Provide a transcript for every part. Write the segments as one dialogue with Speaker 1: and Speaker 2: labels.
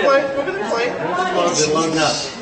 Speaker 1: play. We're gonna play.
Speaker 2: They're loading up.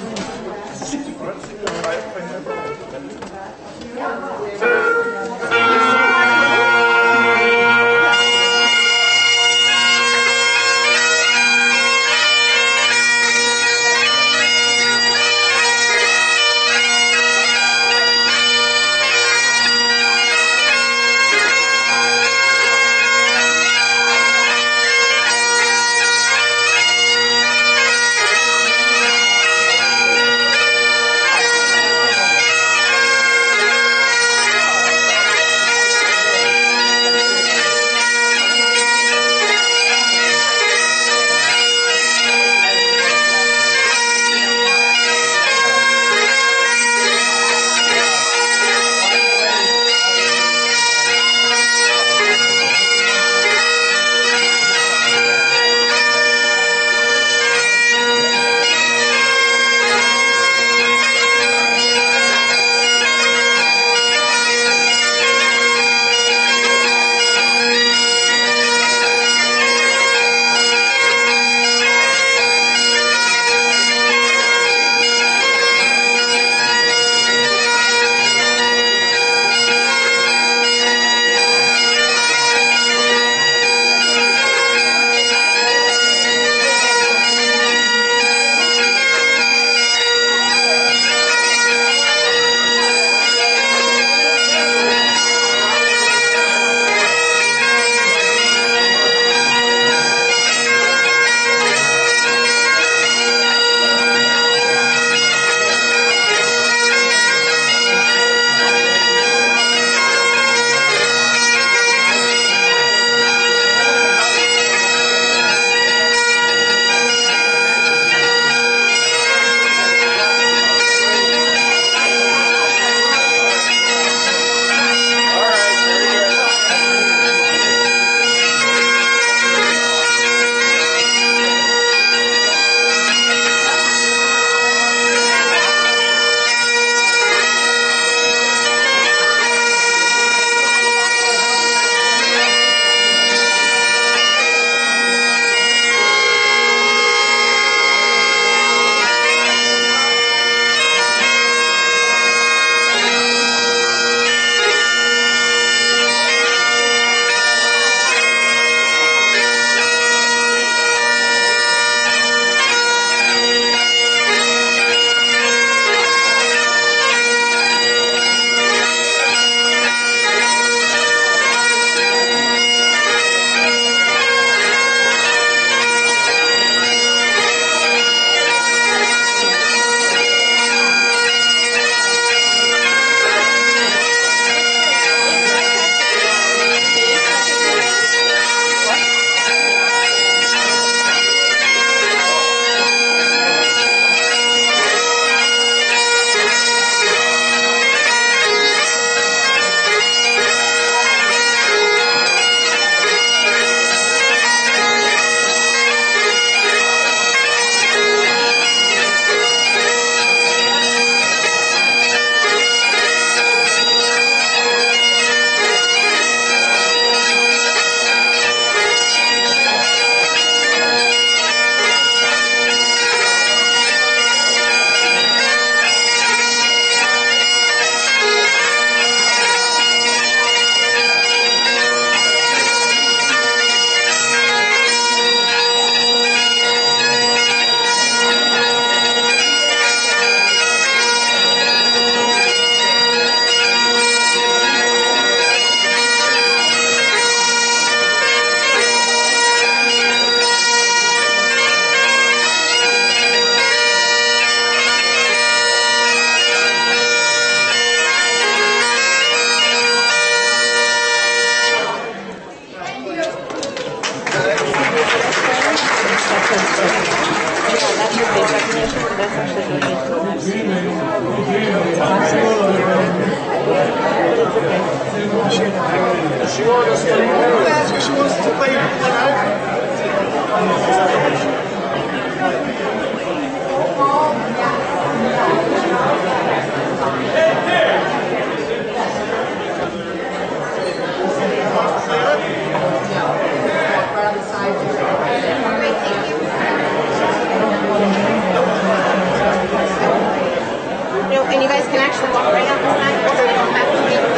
Speaker 1: can actually walk right out the side. You don't have to be there.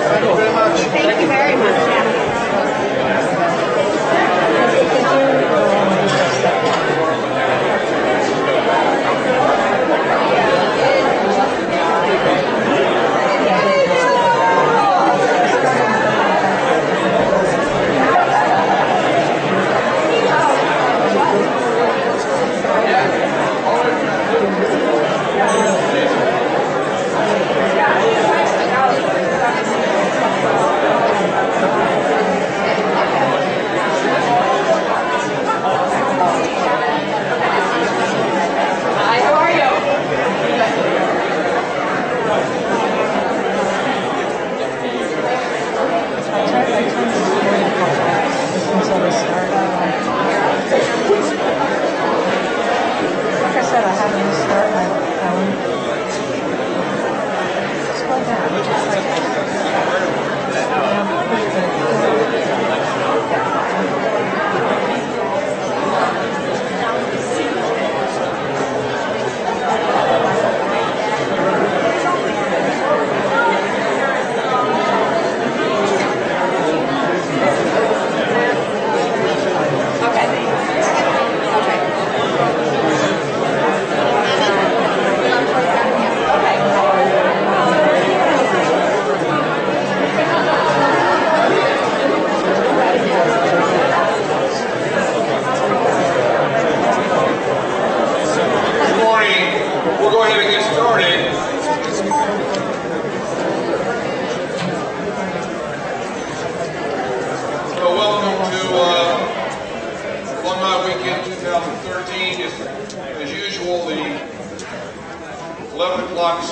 Speaker 2: Thank you very much.
Speaker 1: Thank you very much.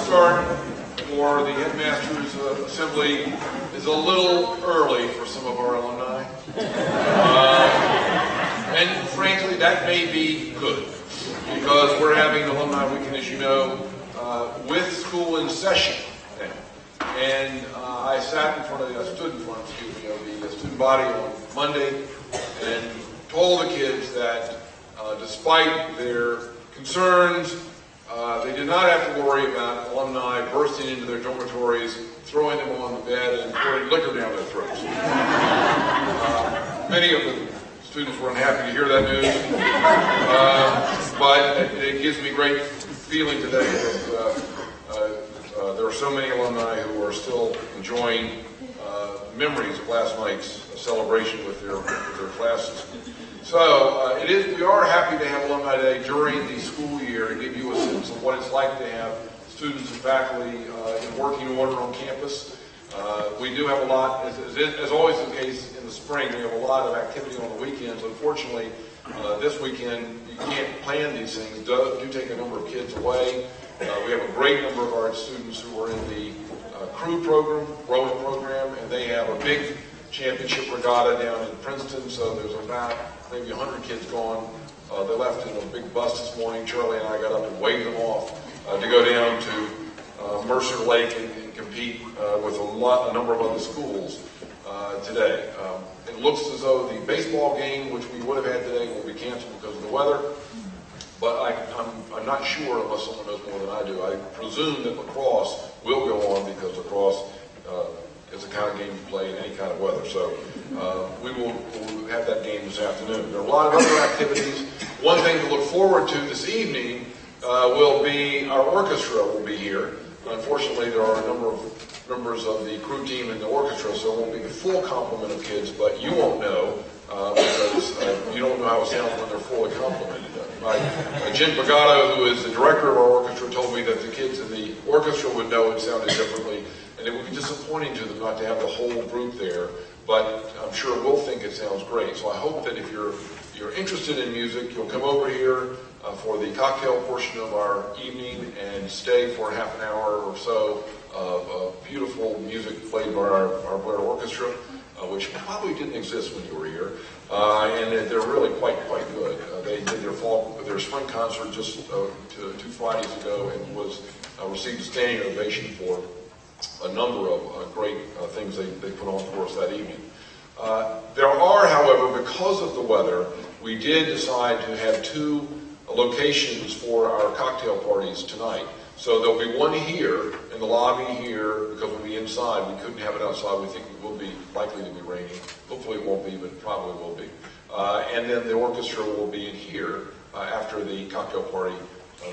Speaker 3: Start for the Headmaster's Assembly is a little early for some of our alumni. And frankly, that may be good, because we're having Alumni Weekend, as you know, with school in session now. And I stood in front of the student body on Monday and told the kids that despite their concerns, they did not have to worry about alumni bursting into their dormitories, throwing them on the bed, and pouring liquor down their throats. Many of the students were unhappy to hear that news, but it gives me great feeling today that there are so many alumni who are still enjoying memories of last night's celebration with their classes. So we are happy to have Alumni Day during the school year to give you a sense of what it's like to have students and faculty in working order on campus. We do have a lot, as always the case in the spring, we have a lot of activity on the weekends. Unfortunately, this weekend you can't plan these things. Do take a number of kids away. We have a great number of our students who are in the crew program, rowing program, and they have a big championship regatta down in Princeton, so there's about maybe 100 kids gone. They left in a big bus this morning. Charlie and I got up and waved them off to go down to Mercer Lake and compete with a number of other schools today. It looks as though the baseball game, which we would have had today, will be canceled because of the weather, but I'm not sure unless someone knows more than I do. I presume that lacrosse will go on because lacrosse is the kind of game you play in any kind of weather. So we'll have that game this afternoon. There are a lot of other activities. One thing to look forward to this evening will be our orchestra will be here. Unfortunately, there are a number of members of the crew team in the orchestra, so it won't be the full complement of kids, but you won't know because you don't know how it sounds when they're fully complimented. Jim Pagato, who is the director of our orchestra, told me that the kids in the orchestra would know it sounded differently, and it would be disappointing to them not to have the whole group there, but I'm sure we'll think it sounds great. So I hope that if you're interested in music, you'll come over here for the cocktail portion of our evening and stay for half an hour or so of beautiful music played by our Blair Orchestra, which probably didn't exist when you were here, and they're really quite good. They did their spring concert just 2 Fridays ago and was received a standing ovation for a number of great things they put on for us that evening. There are, however, because of the weather, we did decide to have 2 locations for our cocktail parties tonight. So there'll be one here in the lobby here, because we'll be inside. We couldn't have it outside. We think it will be likely to be raining. Hopefully it won't be, but it probably will be. And then the orchestra will be in here after the cocktail party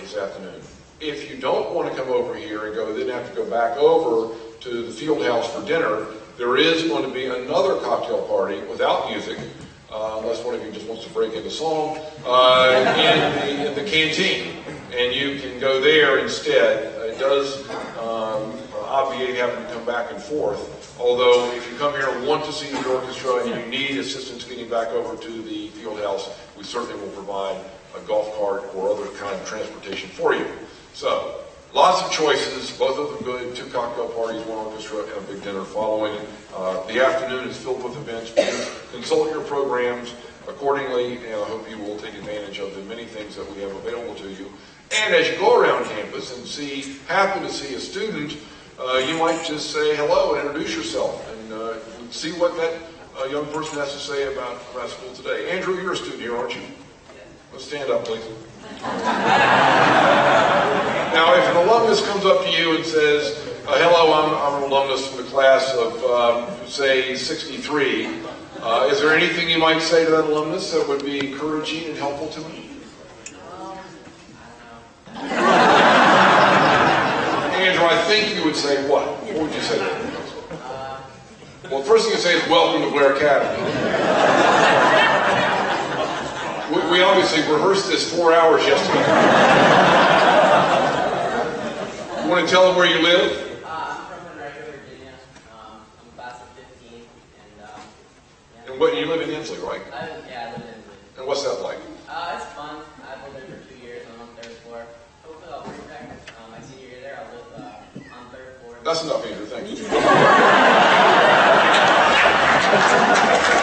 Speaker 3: this afternoon. If you don't want to come over here and then have to go back over to the field house for dinner, there is going to be another cocktail party without music, unless one of you just wants to break into song, in the canteen. And you can go there instead. It does obviate having to come back and forth. Although if you come here and want to see the orchestra and you need assistance getting back over to the field house, we certainly will provide a golf cart or other kind of transportation for you. So, lots of choices, both of them good, 2 cocktail parties, 1 orchestra, and a big dinner following. The afternoon is filled with events. Please consult your programs accordingly, and I hope you will take advantage of the many things that we have available to you. And as you go around campus and happen to see a student, you might just say hello and introduce yourself and see what that young person has to say about school today. Andrew, you're a student here, aren't you? Let's stand up, please. Now, if an alumnus comes up to you and says, hello, I'm an alumnus from the class of, say, 63, is there anything you might say to that alumnus that would be encouraging and helpful to him? Andrew, I think you would say what? What would you say to him? Well, the first thing you say is, welcome to Blair Academy. We obviously rehearsed this 4 hours yesterday. You want to tell them where you live?
Speaker 2: I'm from Monroe, Virginia. I'm a class of 15. Yeah.
Speaker 3: And what, you live in Inslee, right?
Speaker 2: I live in Inslee.
Speaker 3: And what's that like?
Speaker 2: It's fun. I've lived there for 2 years. I'm on 3rd floor. Hopefully I'll bring back my senior year there. I'll live on 3rd floor.
Speaker 3: That's enough, Andrew. Thank you.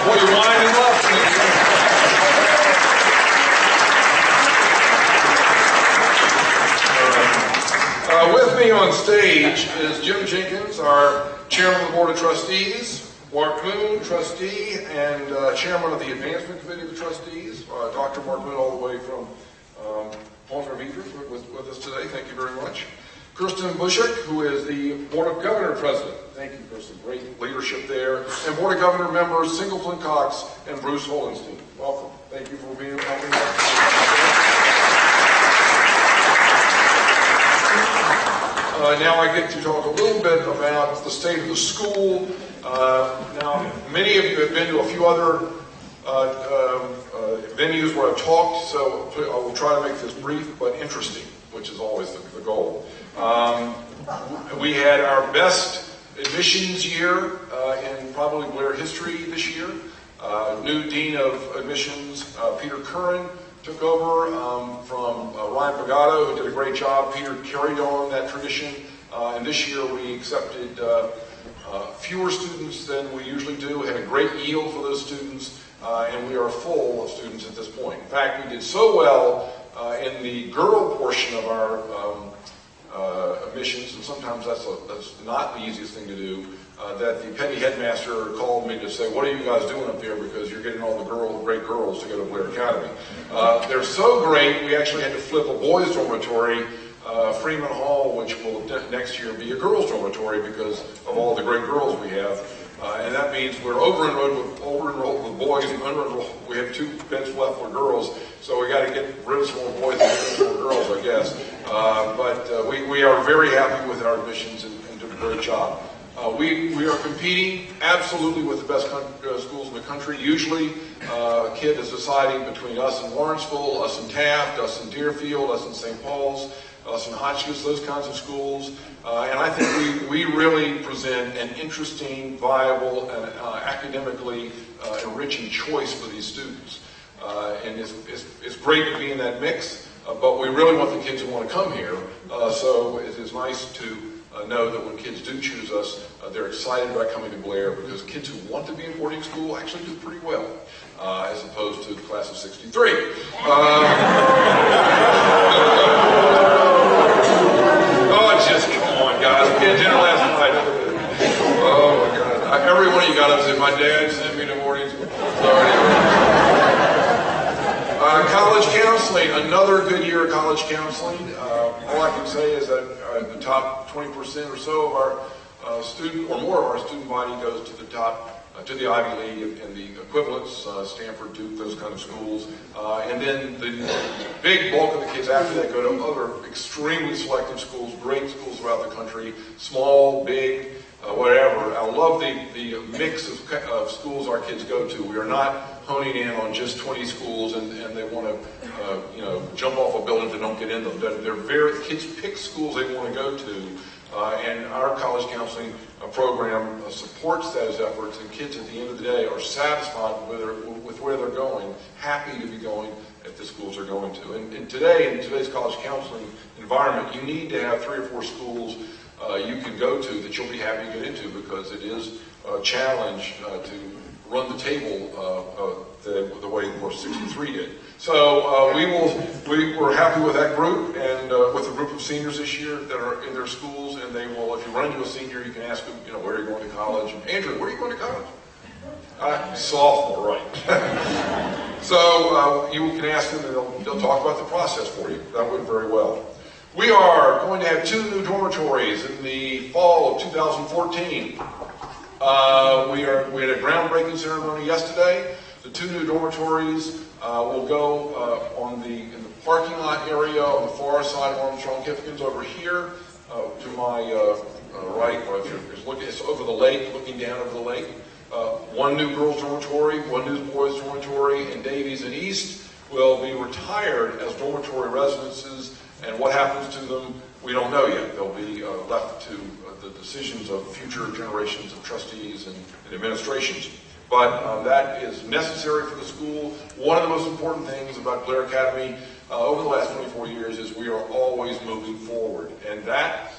Speaker 3: Well, you're winding up. With me on stage is Jim Jenkins, our Chairman of the Board of Trustees, Mark Moon, Trustee, and Chairman of the Advancement Committee of the Trustees. Dr. Mark Moon, all the way from Palmer Beavers, with us today. Thank you very much. Kristen Bushek, who is the Board of Governor President. Thank you, Kristen. Great leadership there. And Board of Governor members Singleton Cox and Bruce Holenstein. Welcome. Thank you for being helping us. Now I get to talk a little bit about the state of the school. Now, many of you have been to a few other venues where I've talked, so I will try to make this brief but interesting, which is always the goal. We had our best admissions year in probably Blair history this year. New Dean of Admissions, Peter Curran, took over from Ryan Pagato, who did a great job. Peter carried on that tradition, and this year we accepted fewer students than we usually do. We had a great yield for those students, and we are full of students at this point. In fact, we did so well in the girl portion of our admissions, and sometimes that's not the easiest thing to do, that the petty headmaster called me to say, what are you guys doing up there, because you're getting all the great girls to go to Blair Academy. They're so great, we actually had to flip a boys' dormitory, Freeman Hall, which will next year be a girls' dormitory because of all the great girls we have. And that means we're over-enrolled with boys and under-enrolled. We have 2 beds left for girls, so we got to get rid of some more boys and some more girls, I guess. But we are very happy with our admissions and did a great job. We are competing absolutely with the best schools in the country. Usually, a kid is deciding between us in Lawrenceville, us in Taft, us in Deerfield, us in St. Paul's, us in Hotchkiss, those kinds of schools. And I think we really present an interesting, viable, and academically enriching choice for these students. And it's great to be in that mix, but we really want the kids who want to come here. So it is nice to know that when kids do choose us, they're excited about coming to Blair, because kids who want to be in boarding school actually do pretty well, as opposed to the class of 63. Oh, just come on, guys. We had dinner last night. Oh, my God. Every one of you got up and said, my dad sent me to boarding school. So anyway. College counseling, another good year of college counseling. All I can say is that the top 20% or so of our student, or more of our student body goes to the top, to the Ivy League and the equivalents, Stanford, Duke, those kind of schools. And then the big bulk of the kids after that go to other extremely selective schools, great schools throughout the country, small, big, whatever. I love the mix of schools our kids go to. We are not honing in on just 20 schools and they want to jump off a building if they don't get in them. Kids pick schools they want to go to, and our college counseling program supports those efforts, and kids at the end of the day are satisfied with where they're going, happy to be going at the schools they're going to. And today, in today's college counseling environment, you need to have 3 or 4 schools you can go to that you'll be happy to get into, because it is a challenge to run the table the way of course 63 did. So we're happy with that group, and with a group of seniors this year that are in their schools, and they will, if you run into a senior, you can ask them, where are you going to college? And, Andrew, where are you going to college? Sophomore, right. So you can ask them, and they'll talk about the process for you. That went very well. We are going to have 2 new dormitories in the fall of 2014. We had a groundbreaking ceremony yesterday. The 2 new dormitories will go in the parking lot area on the far side of Armstrong Kifkins over here to my right. Or if you're looking, it's over the lake, looking down over the lake. 1 new girls dormitory, 1 new boys dormitory, and Davies and East will be retired as dormitory residences. And what happens to them, we don't know yet. They'll be left to the decisions of future generations of trustees and administrations. But that is necessary for the school. One of the most important things about Blair Academy over the last 24 years is we are always moving forward. And that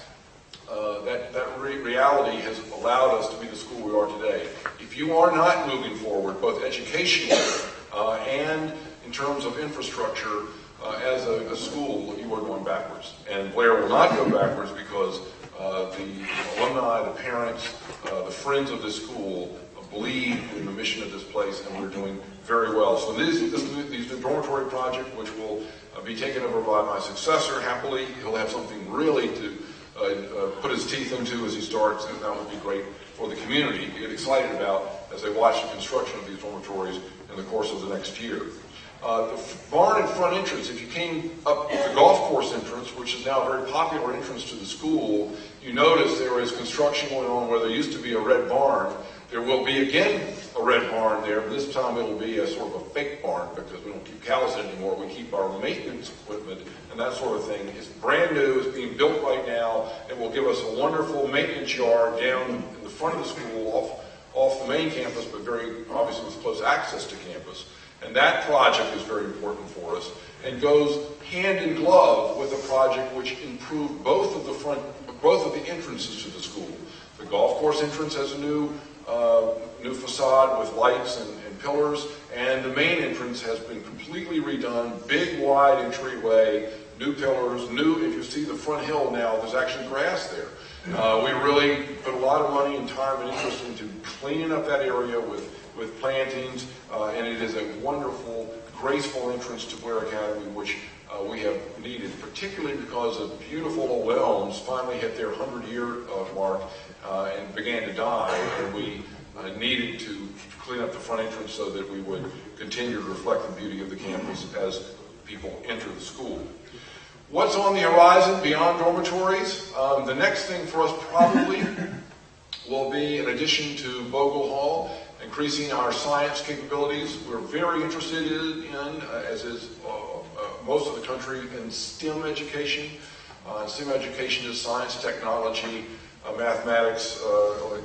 Speaker 3: reality has allowed us to be the school we are today. If you are not moving forward, both educationally and in terms of infrastructure, as a school, you are going backwards. And Blair will not go backwards because the alumni, the parents, the friends of this school believe in the mission of this place, and we're doing very well. So these new dormitory project, which will be taken over by my successor, happily, he'll have something really to put his teeth into as he starts, and that will be great for the community to get excited about as they watch the construction of these dormitories in the course of the next year. The barn and front entrance, if you came up the golf course entrance, which is now a very popular entrance to the school, you notice there is construction going on where there used to be a red barn. There will be again a red barn there, but this time it will be a sort of a fake barn because we don't keep cows anymore. We keep our maintenance equipment and that sort of thing. It's brand new, it's being built right now, and will give us a wonderful maintenance yard down in the front of the school off the main campus, but very obviously with close access to campus. And that project is very important for us and goes hand in glove with a project which improved both of the entrances to the school. The golf course entrance has a new facade with lights and pillars, and the main entrance has been completely redone, big, wide entryway, new pillars, if you see the front hill now, there's actually grass there. We really put a lot of money and time and interest into cleaning up that area with plantings, and it is a wonderful, graceful entrance to Blair Academy, which we have needed, particularly because the beautiful old elms finally hit their 100-year mark and began to die, and we needed to clean up the front entrance so that we would continue to reflect the beauty of the campus as people enter the school. What's on the horizon beyond dormitories? The next thing for us probably will be, in addition to Bogle Hall, increasing our science capabilities. We're very interested in, as is most of the country, in STEM education. STEM education is science, technology, mathematics,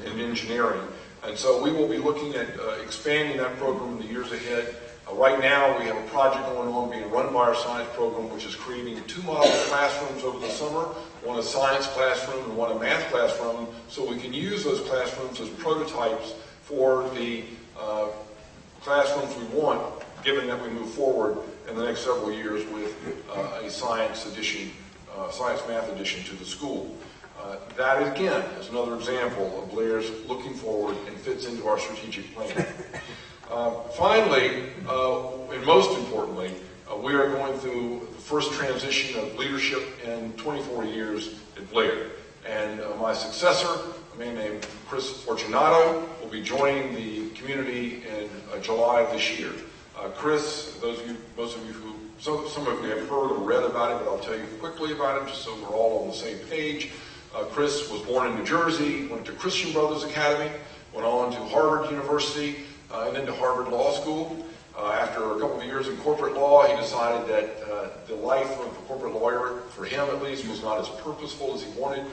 Speaker 3: and engineering. And so we will be looking at expanding that program in the years ahead. Right now, we have a project going on being run by our science program, which is creating 2 model classrooms over the summer, one a science classroom and one a math classroom, so we can use those classrooms as prototypes for the classrooms we want, given that we move forward in the next several years with a science math addition to the school. That, again, is another example of Blair's looking forward and fits into our strategic plan. Finally, and most importantly, We are going through the first transition of leadership in 24 years at Blair. And my successor, a man named Chris Fortunato, will be joining the community in July of this year. Chris, most of you who, some of you have heard or read about him, but I'll tell you quickly about him just so we're all on the same page. Chris was born in New Jersey, went to Christian Brothers Academy, went on to Harvard University, and then to Harvard Law School. After a couple of years in corporate law, he decided that the life of a corporate lawyer, for him at least, was not as purposeful as he wanted.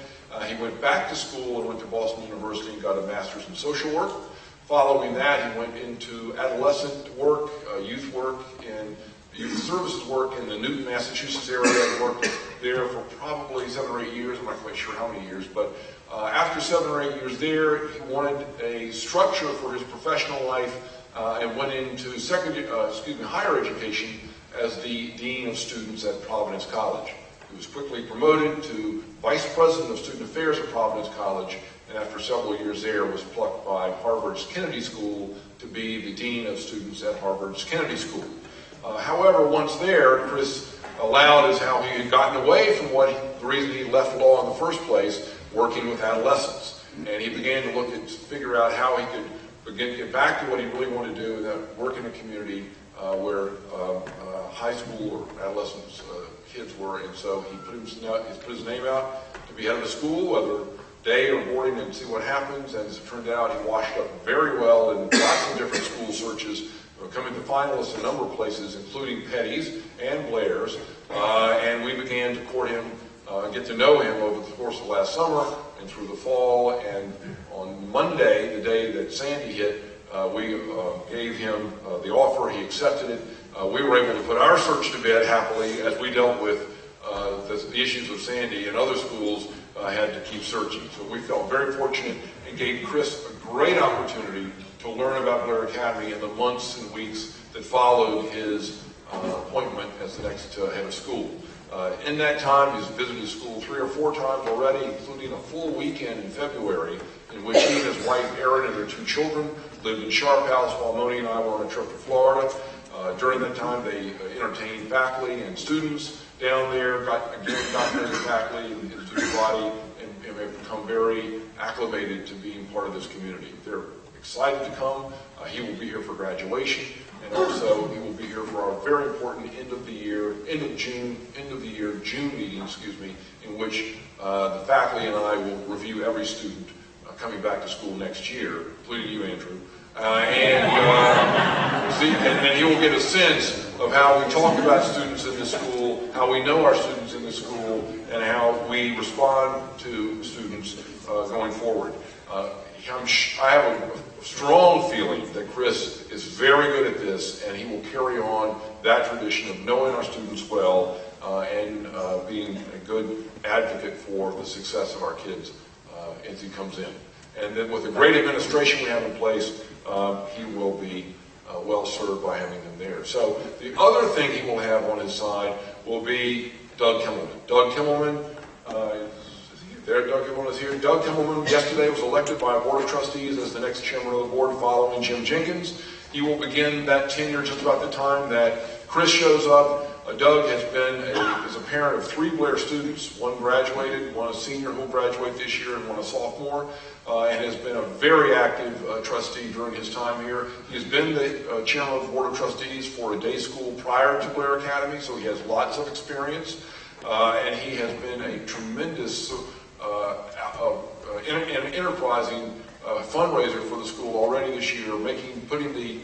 Speaker 3: He went back to school and went to Boston University and got a master's in social work. Following that, he went into adolescent work, youth work, and youth services work in the Newton, Massachusetts area. He worked there for probably 7 or 8 years. I'm not quite sure how many years, but after 7 or 8 years there, he wanted a structure for his professional life and went into higher education as the Dean of Students at Providence College. He was quickly promoted to Vice President of Student Affairs at Providence College, and after several years there was plucked by Harvard's Kennedy School to be the Dean of Students at Harvard's Kennedy School. However, once there, Chris allowed as how he had gotten away from the reason he left law in the first place, working with adolescents. And he began to figure out how he could get back to what he really wanted to do, and that work in a community where high school or adolescent kids were. And so he put his name out to be head of a school, whether day or boarding, and see what happens. And as it turned out, he washed up very well in lots of different school searches, becoming the finalist in a number of places, including Petty's and Blair's. And we began to court him, get to know him over the course of last summer and through the fall. And on Monday, the day that Sandy hit, we gave him the offer. He accepted it. We were able to put our search to bed happily as we dealt with the issues of Sandy, and other schools had to keep searching. So we felt very fortunate and gave Chris a great opportunity to learn about Blair Academy in the months and weeks that followed his appointment as the next head of school. In that time, he's visited school 3 or 4 times already, including a full weekend in February, in which he and his wife Erin and their 2 children lived in Sharp House while Moni and I were on a trip to Florida. During that time, they entertained faculty and students down there, got to know the faculty and the student body, and have become very acclimated to being part of this community. They're excited to come. He will be here for graduation, and also he will be here for our very important end of the year June meeting, in which the faculty and I will review every student coming back to school next year, including you, Andrew. And then he will get a sense of how we talk about students in this school, how we know our students in this school, and how we respond to students going forward. I have a strong feeling that Chris is very good at this, and he will carry on that tradition of knowing our students well and being a good advocate for the success of our kids as he comes in. And then with the great administration we have in place, he will be well served by having them there. So the other thing he will have on his side will be Doug Kimmelman. Doug Kimmelman, Doug Kimmelman is here. Doug Kimmelman yesterday was elected by a board of trustees as the next chairman of the board following Jim Jenkins. He will begin that tenure just about the time that Chris shows up. Doug has been is a parent of 3 Blair students. One graduated, one a senior who will graduate this year, and one a sophomore, and has been a very active trustee during his time here. He's been the chairman of the board of trustees for a day school prior to Blair Academy, so he has lots of experience, and he has been a tremendous enterprising fundraiser for the school already this year, putting the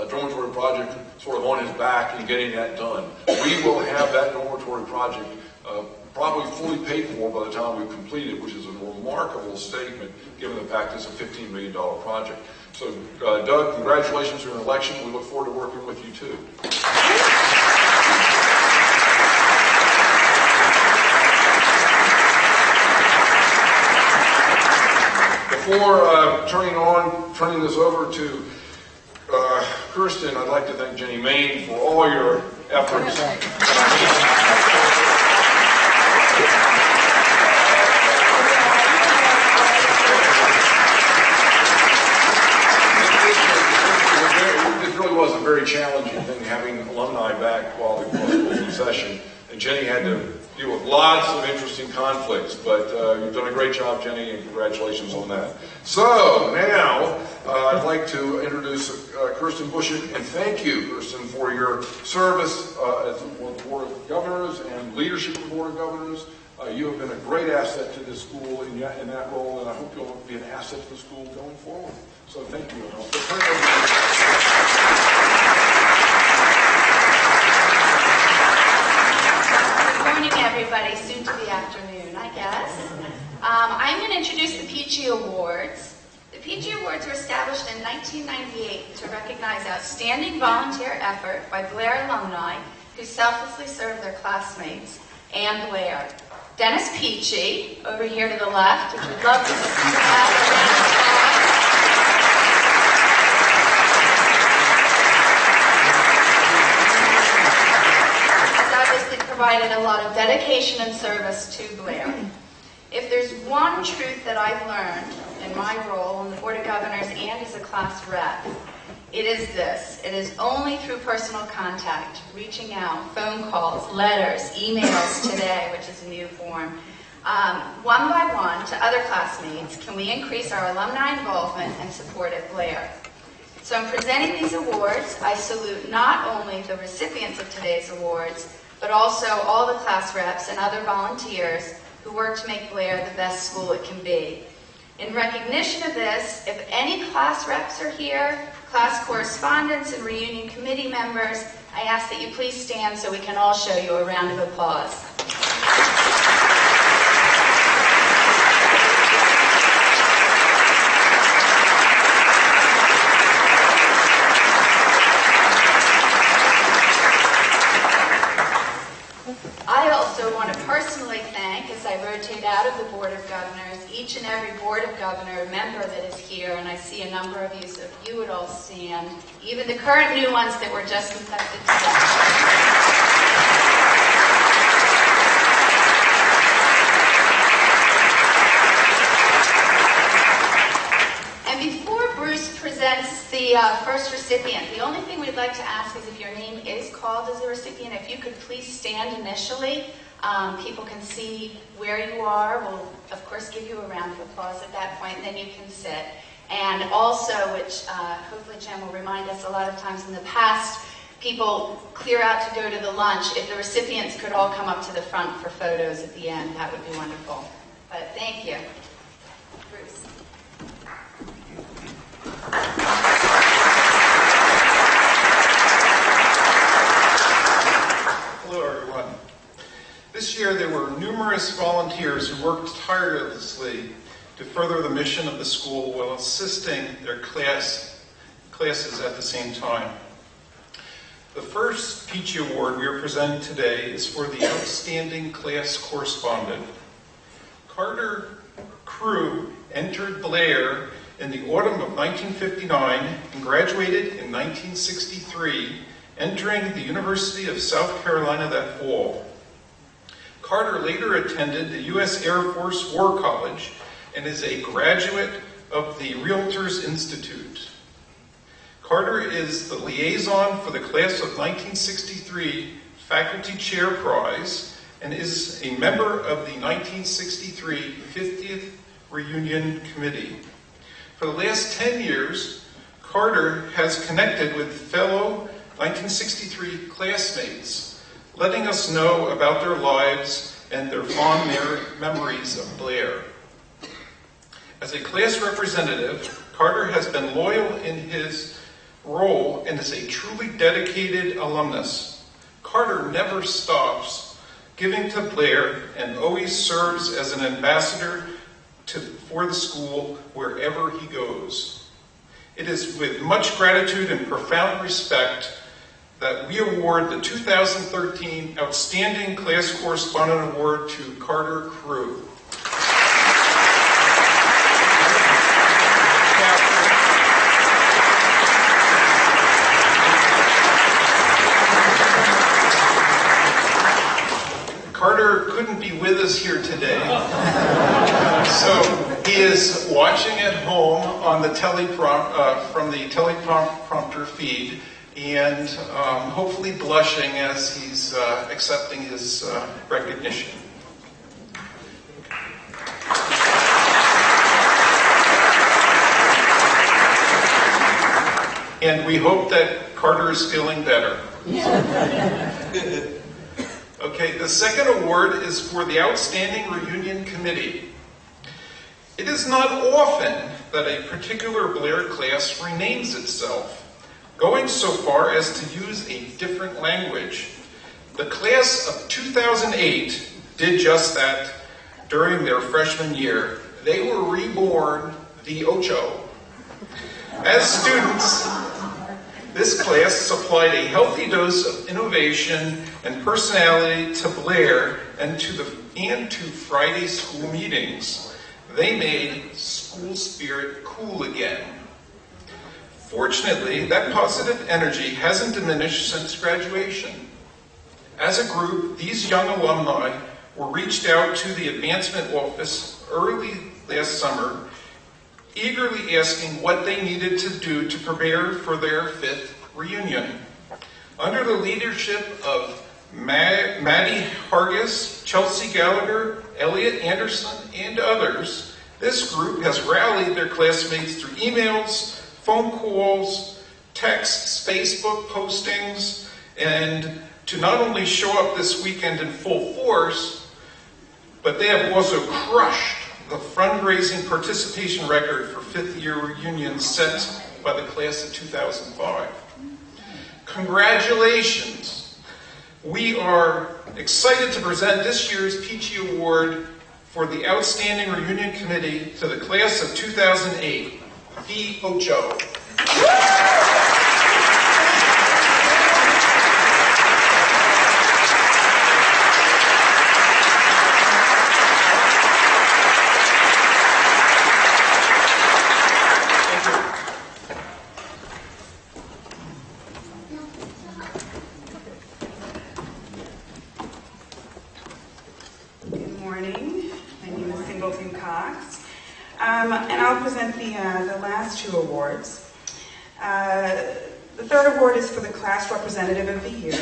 Speaker 3: dormitory project sort of on his back and getting that done. We will have that dormitory project probably fully paid for by the time we've completed, which is a remarkable statement given the fact it's a $15 million project. So Doug, congratulations on your election. We look forward to working with you too. Before turning this over to Kirsten, I'd like to thank Jenny Main for all your efforts. It really was a very challenging thing having alumni back and Jenny had to deal with lots of interesting conflicts, but you've done a great job, Jenny, and congratulations on that. So now I'd like to introduce Kirsten Bushett, and thank you, Kirsten, for your service as on the Board of Governors and leadership of the Board of Governors. You have been a great asset to this school in that role, and I hope you'll be an asset to the school going forward. So thank you.
Speaker 1: Good morning, everybody. Soon to be afternoon, I guess. I'm going to introduce the Peachy Awards. The Peachy Awards were established in 1998 to recognize outstanding volunteer effort by Blair alumni who selflessly served their classmates and Blair. Dennis Peachy, over here to the left, if you'd love to see that. Provided a lot of dedication and service to Blair. If there's one truth that I've learned in my role on the Board of Governors and as a class rep, it is this. It is only through personal contact, reaching out, phone calls, letters, emails today, which is a new form, one by one to other classmates, can we increase our alumni involvement and support at Blair. So in presenting these awards, I salute not only the recipients of today's awards, but also all the class reps and other volunteers who work to make Blair the best school it can be. In recognition of this, if any class reps are here, class correspondents and reunion committee members, I ask that you please stand so we can all show you a round of applause. I also want to personally thank, as I rotate out of the Board of Governors, each and every Board of Governor member that is here, and I see a number of you, so if you would all stand, even the current new ones that were just elected today. And before Bruce presents the first recipient, the only thing we'd like to ask is if your name is called as a recipient, if you could please stand initially. People can see where you are. We'll, of course, give you a round of applause at that point, and then you can sit. And also, which hopefully Jen will remind us, a lot of times in the past, people clear out to go to the lunch. If the recipients could all come up to the front for photos at the end, that would be wonderful. But thank you. Bruce.
Speaker 4: Hello, everyone. This year, there were numerous volunteers who worked tirelessly to further the mission of the school while assisting their classes at the same time. The first Peachy Award we are presenting today is for the Outstanding Class Correspondent. Carter Crew entered Blair in the autumn of 1959 and graduated in 1963, entering the University of South Carolina that fall. Carter later attended the U.S. Air Force War College and is a graduate of the Realtors Institute. Carter is the liaison for the class of 1963 Faculty Chair Prize and is a member of the 1963 50th Reunion Committee. For the last 10 years, Carter has connected with fellow 1963 classmates, letting us know about their lives and their fond memories of Blair. As a class representative, Carter has been loyal in his role and is a truly dedicated alumnus. Carter never stops giving to Blair and always serves as an ambassador for the school wherever he goes. It is with much gratitude and profound respect that we award the 2013 Outstanding Class Correspondent Award to Carter Crew. Carter couldn't be with us here today, so he is watching at home on the from the teleprompter feed, and hopefully blushing as he's accepting his recognition. And we hope that Carter is feeling better. Okay, the second award is for the Outstanding Reunion Committee. It is not often that a particular Blair class renames itself, going so far as to use a different language. The class of 2008 did just that during their freshman year. They were reborn the Ocho. As students, this class supplied a healthy dose of innovation and personality to Blair and to Friday school meetings. They made school spirit cool again. Fortunately, that positive energy hasn't diminished since graduation. As a group, these young alumni were reached out to the advancement office early last summer, eagerly asking what they needed to do to prepare for their 5th reunion. Under the leadership of Maddie Hargis, Chelsea Gallagher, Elliot Anderson, and others, this group has rallied their classmates through emails, phone calls, texts, Facebook postings, and to not only show up this weekend in full force, but they have also crushed the fundraising participation record for 5th year reunions set by the class of 2005. Congratulations! We are excited to present this year's Peachy Award for the Outstanding Reunion Committee to the class of 2008, the Ocho.
Speaker 5: And I'll present the last 2 awards. The third award is for the Class Representative of the Year.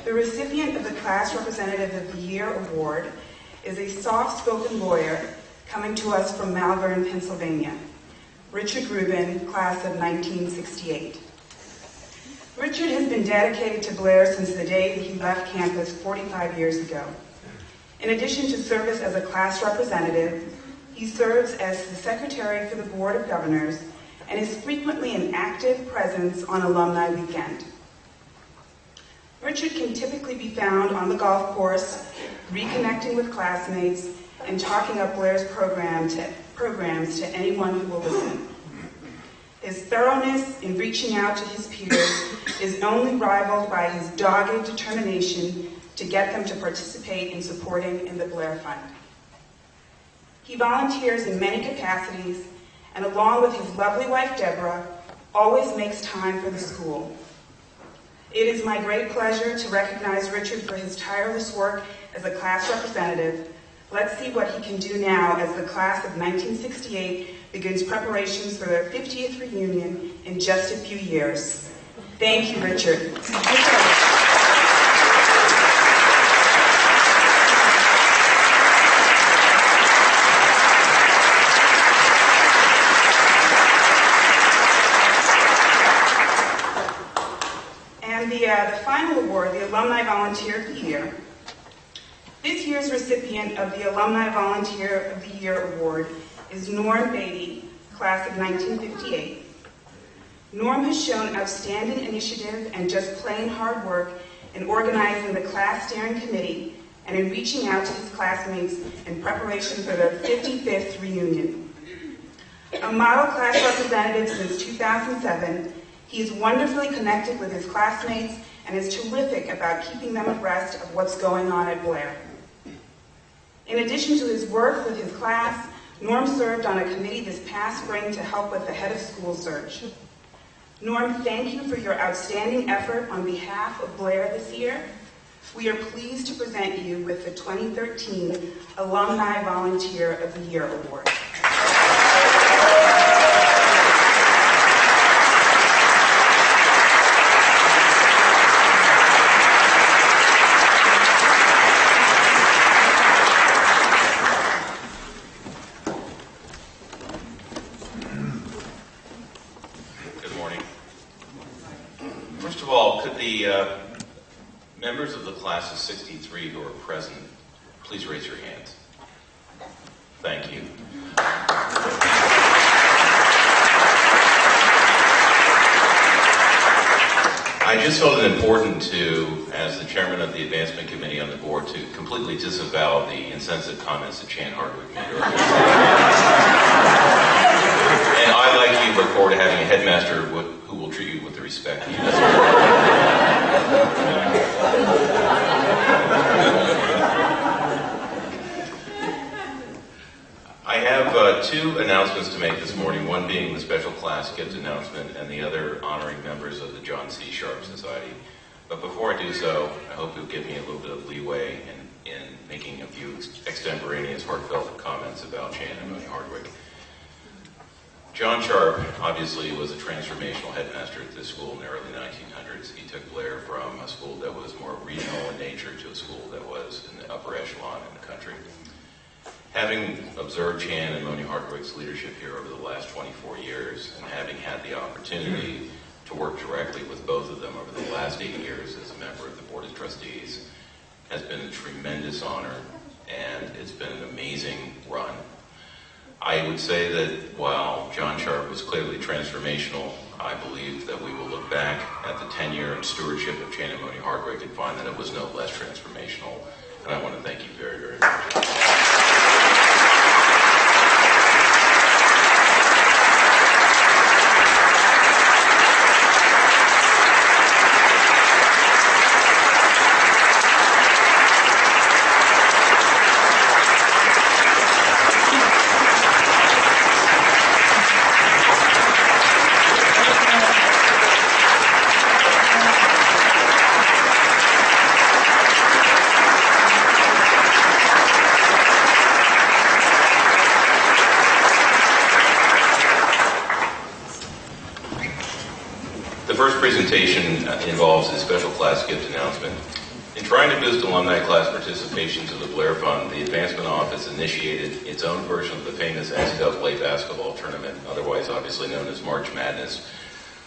Speaker 5: The recipient of the Class Representative of the Year award is a soft-spoken lawyer coming to us from Malvern, Pennsylvania, Richard Rubin, class of 1968. Richard has been dedicated to Blair since the day that he left campus 45 years ago. In addition to service as a class representative, he serves as the secretary for the Board of Governors and is frequently an active presence on Alumni Weekend. Richard can typically be found on the golf course, reconnecting with classmates, and talking up Blair's programs to anyone who will listen. His thoroughness in reaching out to his peers is only rivaled by his dogged determination to get them to participate in supporting in the Blair Fund. He volunteers in many capacities, and along with his lovely wife, Deborah, always makes time for the school. It is my great pleasure to recognize Richard for his tireless work as a class representative. Let's see what he can do now as the class of 1968 begins preparations for their 50th reunion in just a few years. Thank you, Richard. The final award, the Alumni Volunteer of the Year. This year's recipient of the Alumni Volunteer of the Year Award is Norm Beatty, class of 1958. Norm has shown outstanding initiative and just plain hard work in organizing the class steering committee and in reaching out to his classmates in preparation for their 55th reunion. A model class representative since 2007, he is wonderfully connected with his classmates and is terrific about keeping them abreast of what's going on at Blair. In addition to his work with his class, Norm served on a committee this past spring to help with the head of school search. Norm, thank you for your outstanding effort on behalf of Blair this year. We are pleased to present you with the 2013 Alumni Volunteer of the Year Award.
Speaker 6: the members of the class of 63 who are present, please raise your hands. Thank you. I just felt it important to, as the chairman of the advancement committee on the board, to completely disavow the insensitive comments that Chan Hardwick made earlier. And I, like you, look forward to having a headmaster who will treat you with the respect you deserve. I have two announcements to make this morning, one being the special class gift announcement and the other honoring members of the John C. Sharp Society. But before I do so, I hope you'll give me a little bit of leeway in making a few extemporaneous, heartfelt comments about Chan and Mooney Hardwick. John Sharp obviously was a transformational headmaster at this school in the early 1900s. He took Blair from a school that was more regional in nature to a school that was in the upper echelon in the country. Having observed Chan and Mooney Hardwick's leadership here over the last 24 years, and having had the opportunity to work directly with both of them over the last 8 years as a member of the Board of Trustees, has been a tremendous honor, and it's been an amazing run. I would say that while John Sharp was clearly transformational, I believe that we will look back at the tenure and stewardship of Chan and Mooney Hardwick and find that it was no less transformational. And I want to thank you very, very much. The first presentation involves a special class gift announcement. In trying to boost alumni class participation to the Blair Fund, the Advancement Office initiated its own version of the famous NCAA basketball tournament, otherwise obviously known as March Madness.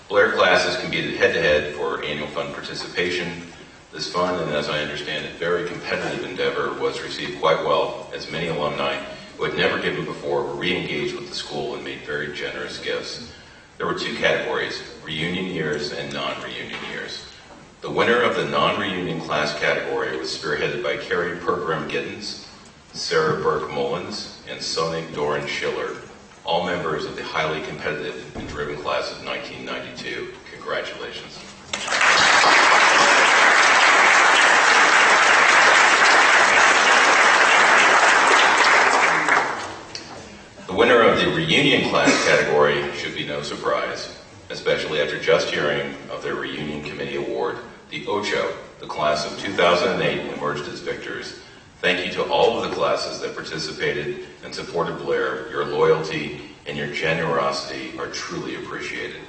Speaker 6: Blair classes competed head-to-head for annual fund participation. This fun, and as I understand it, very competitive endeavor was received quite well, as many alumni who had never given before were re-engaged with the school and made very generous gifts. There were two categories, reunion years and non-reunion years. The winner of the non-reunion class category was spearheaded by Carrie Pergram Giddens, Sarah Burke Mullins, and Sonic Doran Schiller, all members of the highly competitive and driven class of 1992. Congratulations. The winner of the reunion class category should be no surprise, especially after just hearing of their reunion committee award. The Ocho, the class of 2008, emerged as victors. Thank you to all of the classes that participated and supported Blair. Your loyalty and your generosity are truly appreciated.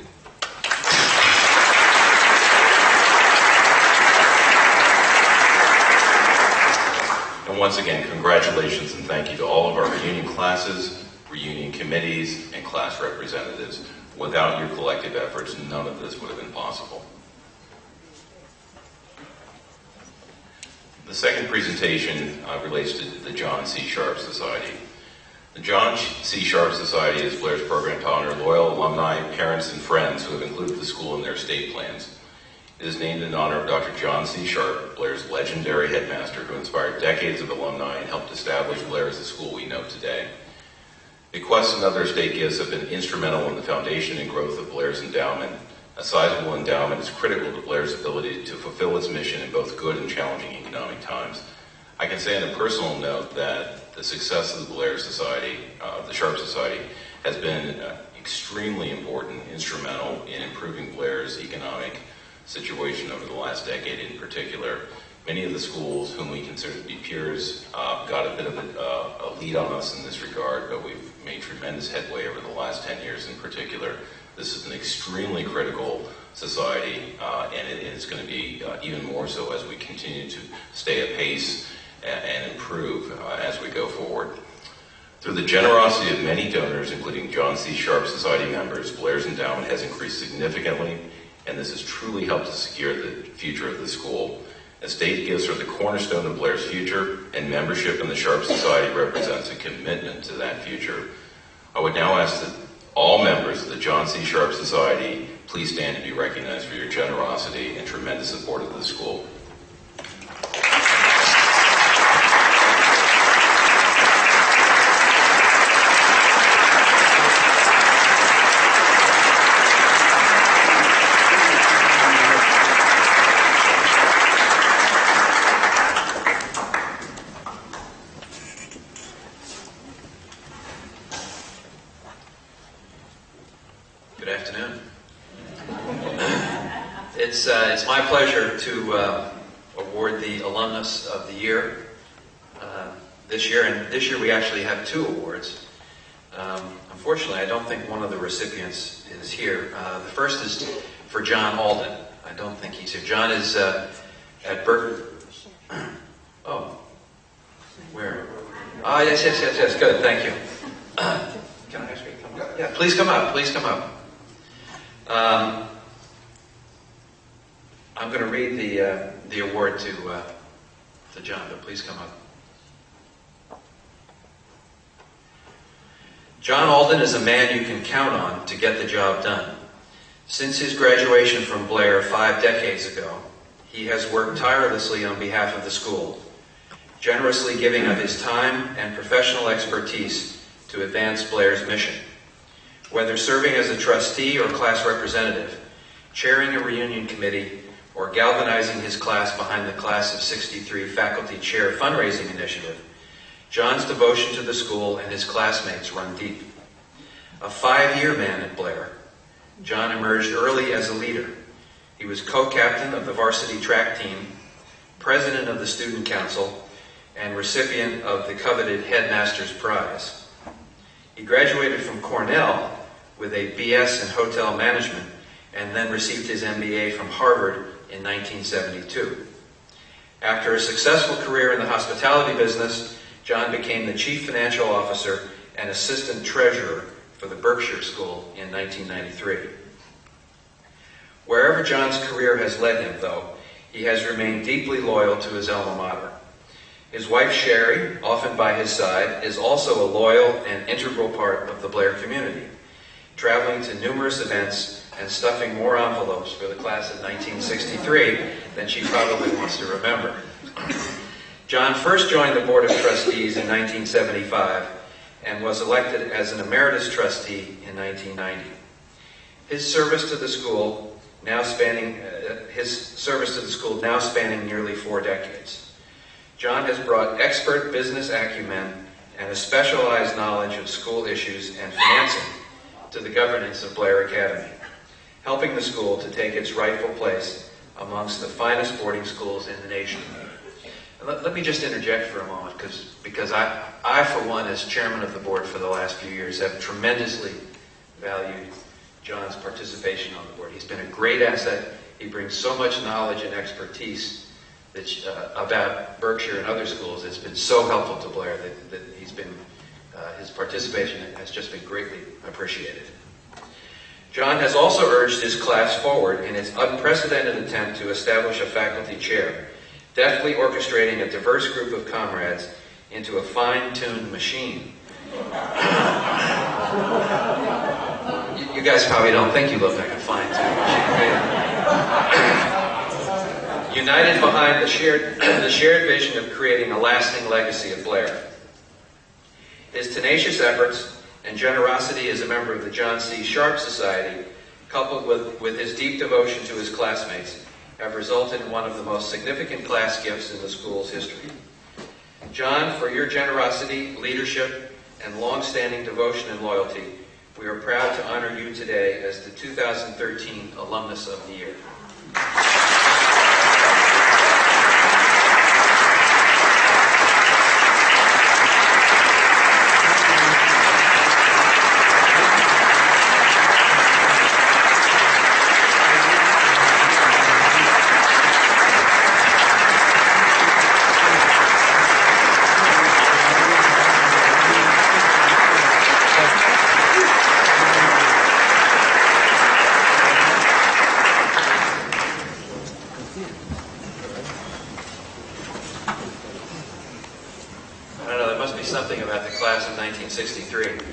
Speaker 6: And once again, congratulations and thank you to all of our reunion classes, reunion committees, and class representatives. Without your collective efforts, none of this would have been possible. The second presentation relates to the John C. Sharp Society. The John C. Sharp Society is Blair's program to honor loyal alumni, parents, and friends who have included the school in their estate plans. It is named in honor of Dr. John C. Sharp, Blair's legendary headmaster who inspired decades of alumni and helped establish Blair as the school we know today. Bequests and other estate gifts have been instrumental in the foundation and growth of Blair's endowment. A sizable endowment is critical to Blair's ability to fulfill its mission in both good and challenging economic times. I can say on a personal note that the success of the Blair Society, the Sharp Society, has been extremely important, instrumental in improving Blair's economic situation over the last decade in particular. Many of the schools whom we consider to be peers got a bit of a lead on us in this regard, but we've made tremendous headway over the last 10 years in particular. This is an extremely critical society, and it is going to be even more so as we continue to stay apace and improve as we go forward. Through the generosity of many donors, including John C. Sharp Society members, Blair's endowment has increased significantly, and this has truly helped to secure the future of the school. Estate gifts are the cornerstone of Blair's future, and membership in the Sharp Society represents a commitment to that future. I would now ask that all members of the John C. Sharp Society please stand and be recognized for your generosity and tremendous support of the school.
Speaker 7: Good afternoon. It's my pleasure to award the Alumnus of the Year this year, and this year we actually have two awards. Unfortunately, I don't think one of the recipients is here. The first is for John Alden. I don't think he's here. John is at Berkeley. Oh, where? Ah, yes, good, thank you. Can I ask you to come up? Yeah, please come up, please come up. I'm going to read the award to John, but please come up. John Alden is a man you can count on to get the job done. Since his graduation from Blair 5 decades ago, he has worked tirelessly on behalf of the school, generously giving of his time and professional expertise to advance Blair's mission. Whether serving as a trustee or class representative, chairing a reunion committee, or galvanizing his class behind the Class of '63 Faculty Chair fundraising initiative, John's devotion to the school and his classmates run deep. A 5-year man at Blair, John emerged early as a leader. He was co-captain of the varsity track team, president of the student council, and recipient of the coveted Headmaster's Prize. He graduated from Cornell with a BS in hotel management and then received his MBA from Harvard in 1972. After a successful career in the hospitality business, John became the chief financial officer and assistant treasurer for the Berkshire School in 1993. Wherever John's career has led him, though, he has remained deeply loyal to his alma mater. His wife, Sherry, often by his side, is also a loyal and integral part of the Blair community, traveling to numerous events and stuffing more envelopes for the class of 1963 than she probably wants to remember. John first joined the Board of Trustees in 1975 and was elected as an emeritus trustee in 1990. His service to the school now spanning nearly 4 decades. John has brought expert business acumen and a specialized knowledge of school issues and financing to the governance of Blair Academy, helping the school to take its rightful place amongst the finest boarding schools in the nation. And let me just interject for a moment, because I, for one, as chairman of the board for the last few years, have tremendously valued John's participation on the board. He's been a great asset. He brings so much knowledge and expertise about Berkshire and other schools. It's been so helpful to Blair that his participation has just been greatly appreciated. John has also urged his class forward in its unprecedented attempt to establish a faculty chair, deftly orchestrating a diverse group of comrades into a fine-tuned machine. You guys probably don't think you look like a fine-tuned machine. United behind the shared vision of creating a lasting legacy at Blair. His tenacious efforts and generosity as a member of the John C. Sharp Society, coupled with his deep devotion to his classmates, have resulted in one of the most significant class gifts in the school's history. John, for your generosity, leadership, and long-standing devotion and loyalty, we are proud to honor you today as the 2013 Alumnus of the Year. 1963.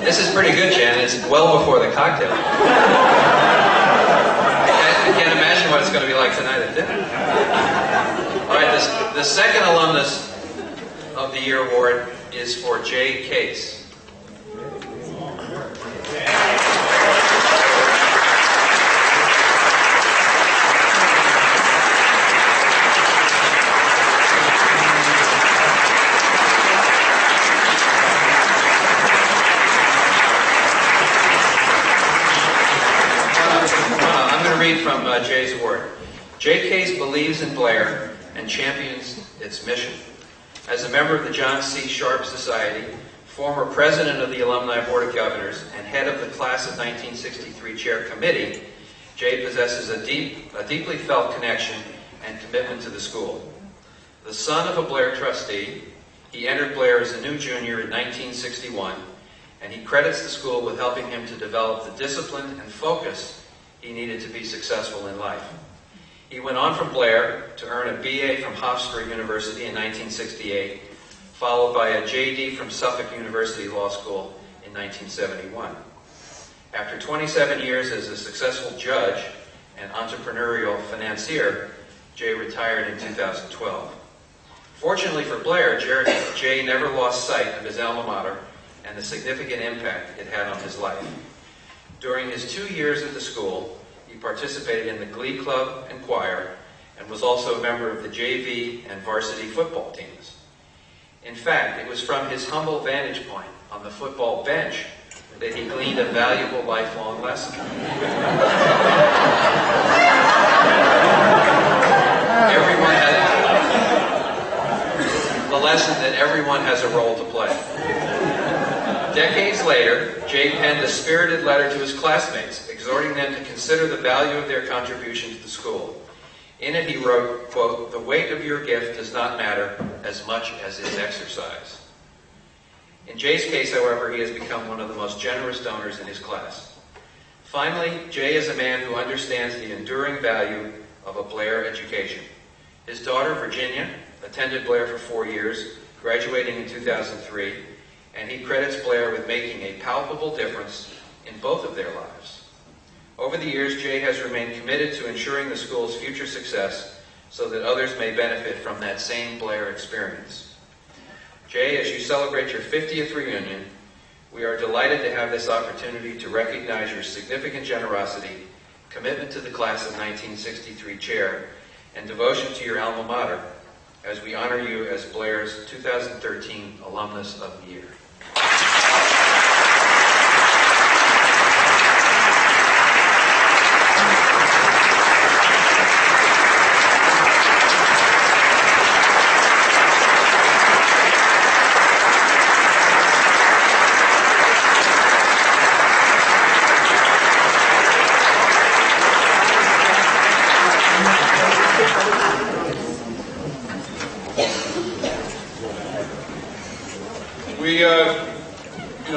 Speaker 7: This is pretty good, Shannon. It's well before the cocktail. I can't imagine what it's going to be like tonight at dinner. All right, the second alumnus of the year award is for Jay Case. From Jay's award. Jay Case believes in Blair and champions its mission. As a member of the John C. Sharp Society, former president of the Alumni Board of Governors, and head of the Class of 1963 Chair Committee, Jay possesses a deeply felt connection and commitment to the school. The son of a Blair trustee, he entered Blair as a new junior in 1961, and he credits the school with helping him to develop the discipline and focus he needed to be successful in life. He went on from Blair to earn a BA from Hofstra University in 1968, followed by a JD from Suffolk University Law School in 1971. After 27 years as a successful judge and entrepreneurial financier, Jay retired in 2012. Fortunately for Blair, Jay never lost sight of his alma mater and the significant impact it had on his life. During his 2 years at the school, he participated in the Glee Club and choir and was also a member of the JV and varsity football teams. In fact, it was from his humble vantage point on the football bench that he gleaned a valuable lifelong lesson. The lesson that everyone has a role to play. Decades later, Jay penned a spirited letter to his classmates, exhorting them to consider the value of their contribution to the school. In it he wrote, quote, "The weight of your gift does not matter as much as its exercise." In Jay's case, however, he has become one of the most generous donors in his class. Finally, Jay is a man who understands the enduring value of a Blair education. His daughter, Virginia, attended Blair for 4 years, graduating in 2003, and he credits Blair with making a palpable difference in both of their lives. Over the years, Jay has remained committed to ensuring the school's future success so that others may benefit from that same Blair experience. Jay, as you celebrate your 50th reunion, we are delighted to have this opportunity to recognize your significant generosity, commitment to the Class of 1963 Chair, and devotion to your alma mater as we honor you as Blair's 2013 Alumnus of the Year.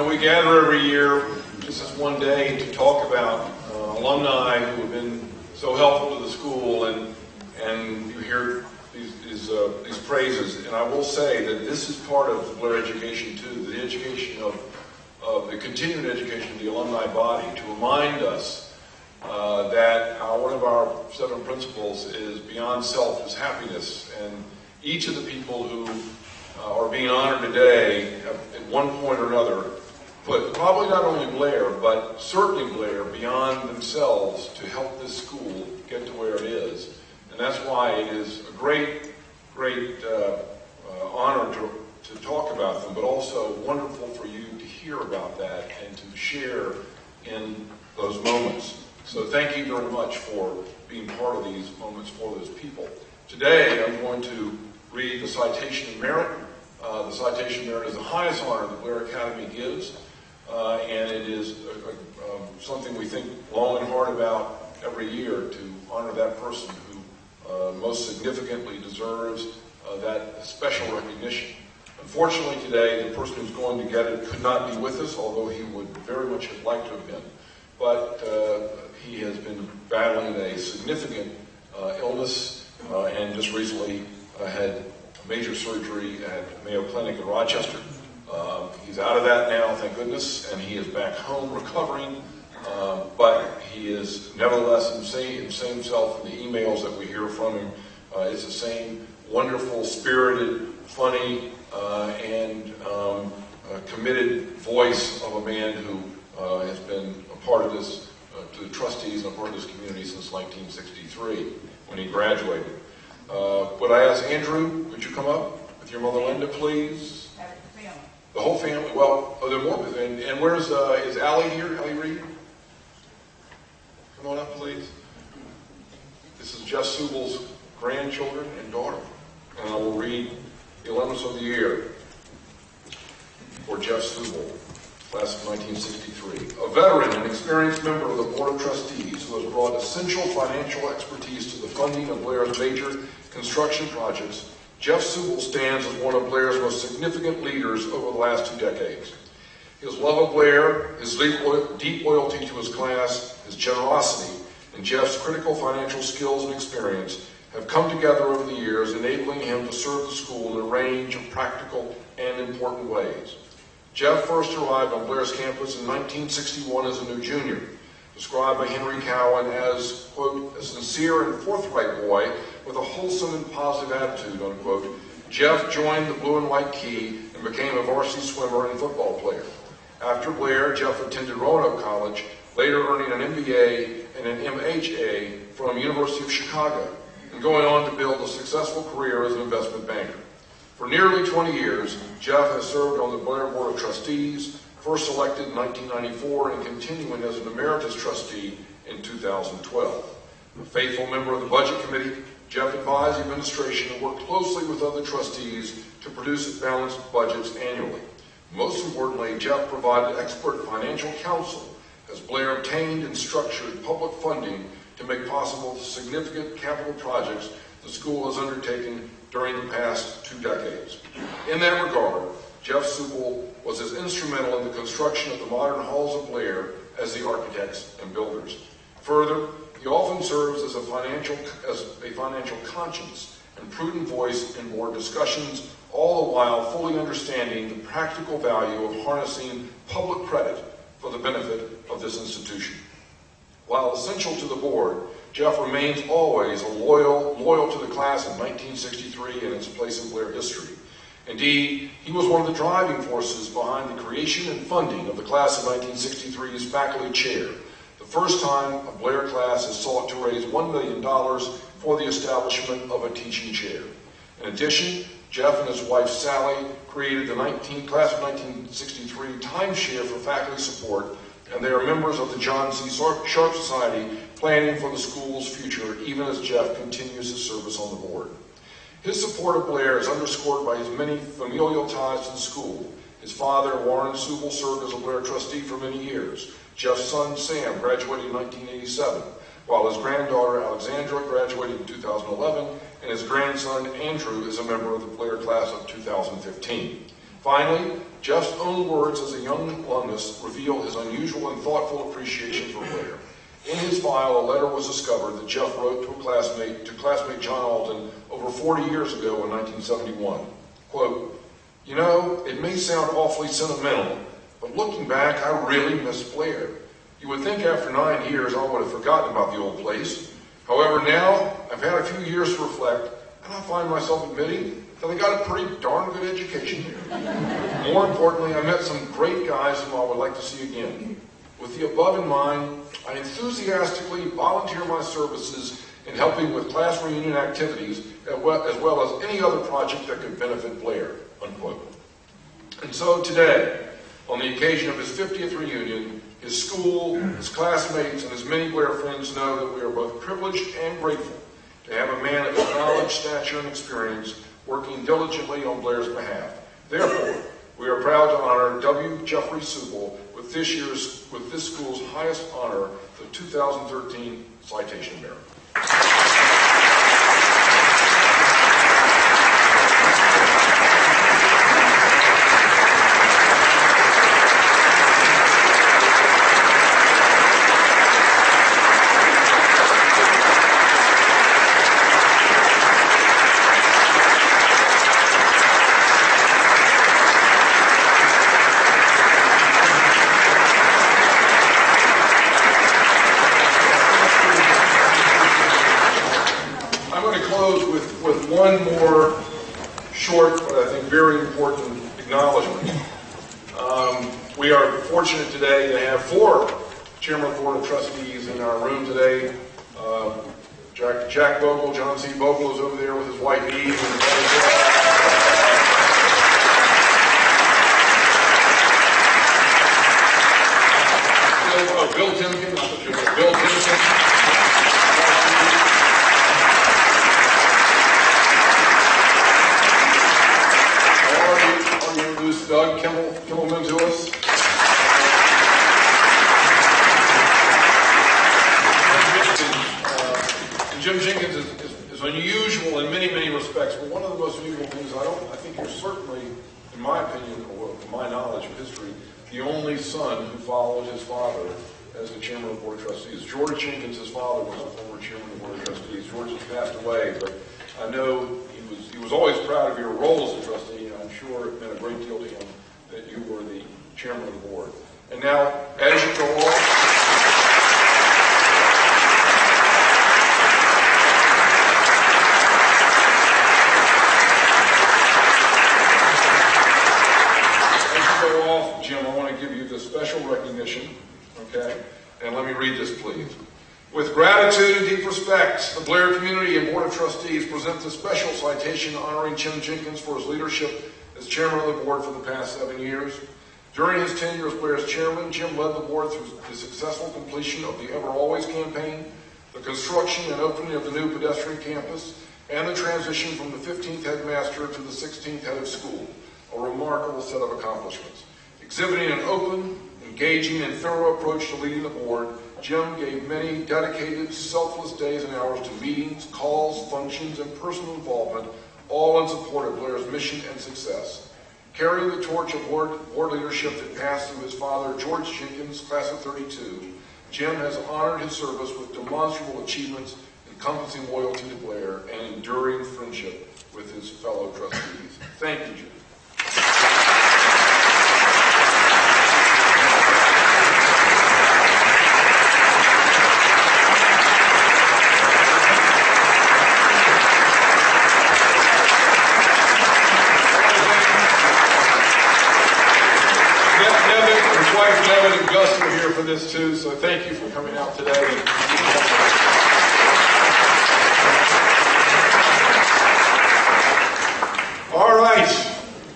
Speaker 3: We gather every year just this one day to talk about alumni who have been so helpful to the school, and you hear these praises. And I will say that this is part of the Blair education too, the education of the continuing education of the alumni body, to remind us that one of our 7 principles is beyond self is happiness, and each of the people who are being honored today have, at one point or another, put probably not only Blair, but certainly Blair beyond themselves to help this school get to where it is. And that's why it is a great honor to talk about them, but also wonderful for you to hear about that and to share in those moments. So thank you very much for being part of these moments for those people. Today I'm going to read the Citation of Merit. The Citation of Merit is the highest honor the Blair Academy gives, and it is something we think long and hard about every year to honor that person who most significantly deserves that special recognition. Unfortunately today, the person who's going to get it could not be with us, although he would very much have liked to have been. But he has been battling a significant illness and just recently had major surgery at Mayo Clinic in Rochester. He's out of that now, thank goodness, and he is back home recovering. But he is nevertheless the same self in the emails that we hear from him. Is the same wonderful, spirited, funny, and committed voice of a man who has been a part of this, to the trustees and a part of this community since 1963 when he graduated. Would I ask Andrew, would you come up with your mother Linda, please? The whole family. Well, there are more. And where's is Allie here? Allie Reed? Come on up, please. This is Jeff Subel's grandchildren and daughter. And I will read the alumnus of the year for Jeff Subel, class of 1963. A veteran and experienced member of the Board of Trustees who has brought essential financial expertise to the funding of Blair's major construction projects, Jeff Subel stands as one of Blair's most significant leaders over the last 2 decades. His love of Blair, his deep loyalty to his class, his generosity, and Jeff's critical financial skills and experience have come together over the years, enabling him to serve the school in a range of practical and important ways. Jeff first arrived on Blair's campus in 1961 as a new junior, described by Henry Cowan as, quote, a sincere and forthright boy with a wholesome and positive attitude, unquote. Jeff joined the Blue and White Key and became a varsity swimmer and football player. After Blair, Jeff attended Roanoke College, later earning an MBA and an MHA from University of Chicago, and going on to build a successful career as an investment banker. For nearly 20 years, Jeff has served on the Blair Board of Trustees, first elected in 1994 and continuing as an emeritus trustee in 2012. A faithful member of the Budget Committee, Jeff advised the administration and worked closely with other trustees to produce balanced budgets annually. Most importantly, Jeff provided expert financial counsel as Blair obtained and structured public funding to make possible the significant capital projects the school has undertaken during the past 2 decades. In that regard, Jeff Subel was as instrumental in the construction of the modern halls of Blair as the architects and builders. Further, he often serves as a financial conscience and prudent voice in board discussions, all the while fully understanding the practical value of harnessing public credit for the benefit of this institution. While essential to the board, Jeff remains always loyal to the class of 1963 and its place in Blair history. Indeed, he was one of the driving forces behind the creation and funding of the class of 1963's faculty chair, the first time a Blair class has sought to raise $1 million for the establishment of a teaching chair. In addition, Jeff and his wife Sally created the class of 1963 timeshare for faculty support, and they are members of the John C. Sharp Society, planning for the school's future, even as Jeff continues his service on the board. His support of Blair is underscored by his many familial ties to the school. His father, Warren Subel, served as a Blair trustee for many years. Jeff's son, Sam, graduated in 1987, while his granddaughter, Alexandra, graduated in 2011, and his grandson, Andrew, is a member of the Blair class of 2015. Finally, Jeff's own words as a young alumnus reveal his unusual and thoughtful appreciation for Blair. In his file, a letter was discovered that Jeff wrote to classmate John Alden over 40 years ago in 1971. Quote, "You know, it may sound awfully sentimental, but looking back, I really miss Blair. You would think after 9 years I would have forgotten about the old place. However, now I've had a few years to reflect, and I find myself admitting that I got a pretty darn good education here. More importantly, I met some great guys whom I would like to see again. With the above in mind, I enthusiastically volunteer my services in helping with class reunion activities as well as any other project that could benefit Blair," unquote. And so today, on the occasion of his 50th reunion, his school, his classmates, and his many Blair friends know that we are both privileged and grateful to have a man of his knowledge, stature, and experience working diligently on Blair's behalf. Therefore, we are proud to honor W. Jeffrey Subel with this school's highest honor, the 2013 Citation Merit. short, but I think very important acknowledgement. We are fortunate today to have 4 Chairman of the Board of Trustees in our room today. Jack Bogle, John C. Bogle is over there with his wife Eve. Bill Timken, Bill Timken. I'll introduce Doug Kimmelman to us. Jim Jenkins is unusual in many, many respects, but one of the most unusual things, I think you're certainly, in my opinion, or in my knowledge of history, the only son who followed his father as the chairman of the Board of Trustees. George Jenkins, his father, was a former chairman of the Board of Trustees. George has passed away, but I know he was always proud of your role as a trustee, and I'm sure it meant a great deal to him that you were the chairman of the board. And now, as you go on, Jim, I want to give you this special recognition, okay? And let me read this, please. With gratitude and deep respect, the Blair community and Board of Trustees present this special citation honoring Jim Jenkins for his leadership as chairman of the board for the past 7 years. During his tenure as Blair's chairman, Jim led the board through the successful completion of the Ever Always campaign, the construction and opening of the new pedestrian campus, and the transition from the 15th headmaster to the 16th head of school, a remarkable set of accomplishments. Exhibiting an open, engaging, and thorough approach to leading the board, Jim gave many dedicated, selfless days and hours to meetings, calls, functions, and personal involvement, all in support of Blair's mission and success. Carrying the torch of board leadership that passed through his father, George Jenkins, class of 32, Jim has honored his service with demonstrable achievements encompassing loyalty to Blair and enduring friendship with his fellow trustees. Thank you, Jim. Nevin and Gus are here for this too, so thank you for coming out today. All right,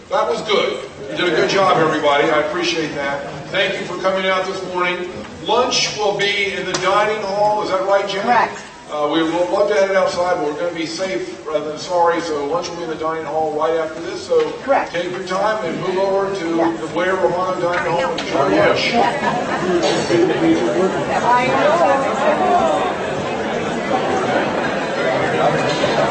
Speaker 3: that was good. You did a good job, everybody. I appreciate that. Thank you for coming out this morning. Lunch will be in the dining hall. Is that right, Jimmy?
Speaker 8: Correct.
Speaker 3: We would love to head it outside, but we're going to be safe rather than sorry, so lunch will be in the dining hall right after this. So
Speaker 8: Correct.
Speaker 3: Take your time and move over to the Blair Romano dining hall and enjoy lunch.
Speaker 8: I know.